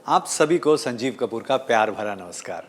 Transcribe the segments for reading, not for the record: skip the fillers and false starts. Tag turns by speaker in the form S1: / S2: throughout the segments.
S1: आप सभी को संजीव कपूर का प्यार भरा नमस्कार।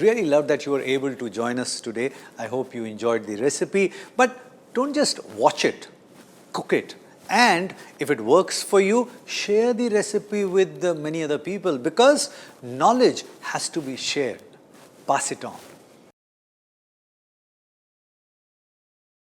S1: Really love that you were able to join us today. I hope you enjoyed the recipe. But don't just watch it, cook it. And if it works for you, share the recipe with many other people because knowledge has to be shared. Pass it on.